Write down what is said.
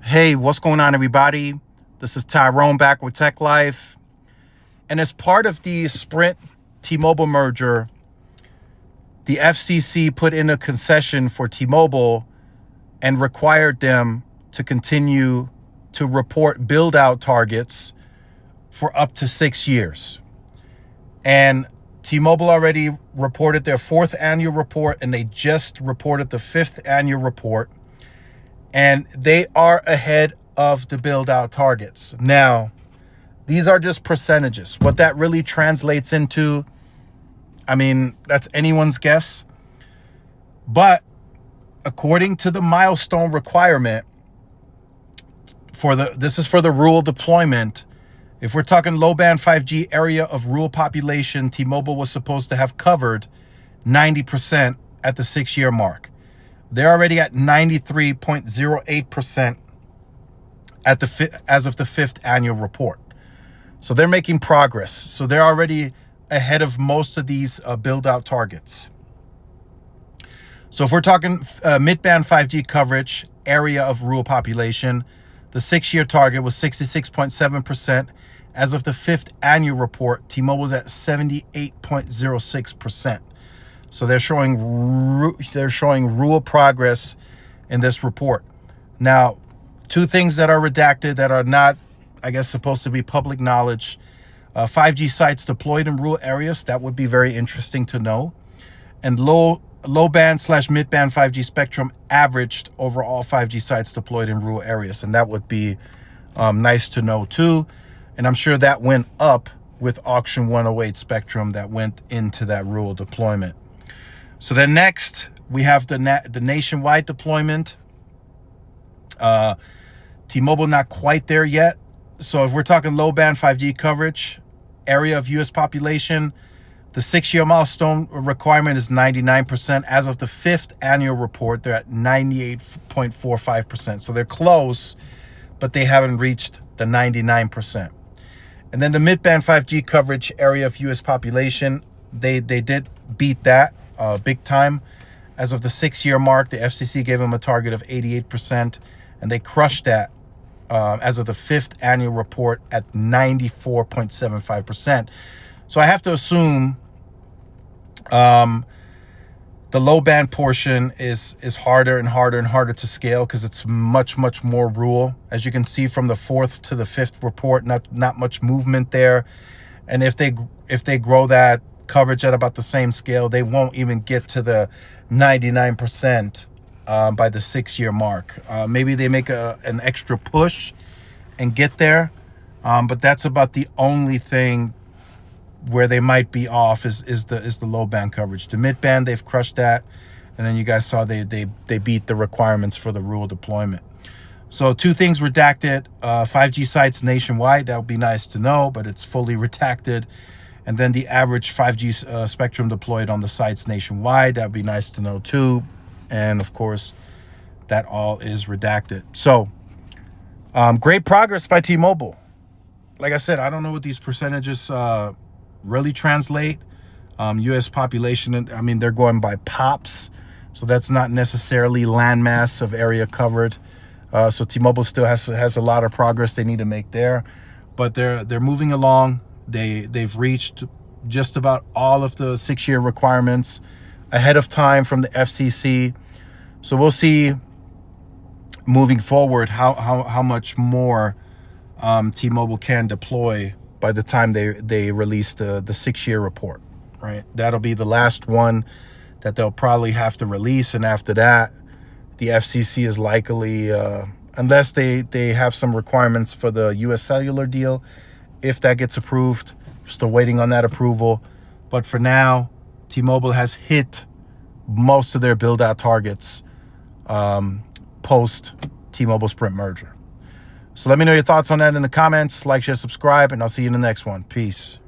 Hey, what's going on, everybody? This is Tyrone back with Tech Life. And as part of the Sprint T-Mobile merger, the FCC put in a concession for T-Mobile and required them to continue to report build-out targets for up to 6 years. And T-Mobile already reported their 4th annual report, and they just reported the 5th annual report. And they are ahead of the build-out targets. Now, these are just percentages. What that really translates into, I mean, that's anyone's guess. But according to the milestone requirement, this is for the rural deployment. If we're talking low-band 5G area of rural population, T-Mobile was supposed to have covered 90% at the 6-year mark. They're already at 93.08% as of the 5th annual report. So they're making progress. So they're already ahead of most of these build-out targets. So if we're talking mid-band 5G coverage, area of rural population, the 6-year target was 66.7%. As of the 5th annual report, T-Mobile was at 78.06%. So they're showing real progress in this report. Now, two things that are redacted that are not, I guess, supposed to be public knowledge. 5G sites deployed in rural areas, that would be very interesting to know. And low band / mid band 5G spectrum averaged over all 5G sites deployed in rural areas, and that would be nice to know too. And I'm sure that went up with Auction 108 spectrum that went into that rural deployment. So then next, we have the nationwide deployment. T-Mobile not quite there yet. So if we're talking low-band 5G coverage, area of U.S. population, the 6-year milestone requirement is 99%. As of the 5th annual report, they're at 98.45%. So they're close, but they haven't reached the 99%. And then the mid-band 5G coverage area of U.S. population, they did beat that big time. As of the 6-year mark, the FCC gave them a target of 88%, and they crushed that as of the 5th annual report at 94.75%. So I have to assume the low band portion is harder and harder and harder to scale because it's much more rural. As you can see from the 4th to the 5th report, not much movement there. And if they grow that coverage at about the same scale, they won't even get to the 99% by the 6-year mark. Maybe they make an extra push and get there, but that's about the only thing where they might be off is the low band coverage. The mid band, they've crushed that, and then you guys saw they beat the requirements for the rural deployment. So two things redacted: 5G sites nationwide. That would be nice to know, but it's fully redacted. And then the average 5G spectrum deployed on the sites nationwide. That would be nice to know too. And of course, that all is redacted. So great progress by T-Mobile. Like I said, I don't know what these percentages really translate. U.S. population, I mean, they're going by POPs. So that's not necessarily landmass of area covered. So T-Mobile still has a lot of progress they need to make there. But they're moving along. They've reached just about all of the 6-year requirements ahead of time from the FCC. So we'll see moving forward how much more T-Mobile can deploy by the time they release the 6-year report, right? That'll be the last one that they'll probably have to release. And after that, the FCC is likely, unless they have some requirements for the U.S. cellular deal, if that gets approved, still waiting on that approval. But for now, T-Mobile has hit most of their build-out targets post T-Mobile Sprint merger. So let me know your thoughts on that in the comments. Like, share, subscribe, and I'll see you in the next one. Peace.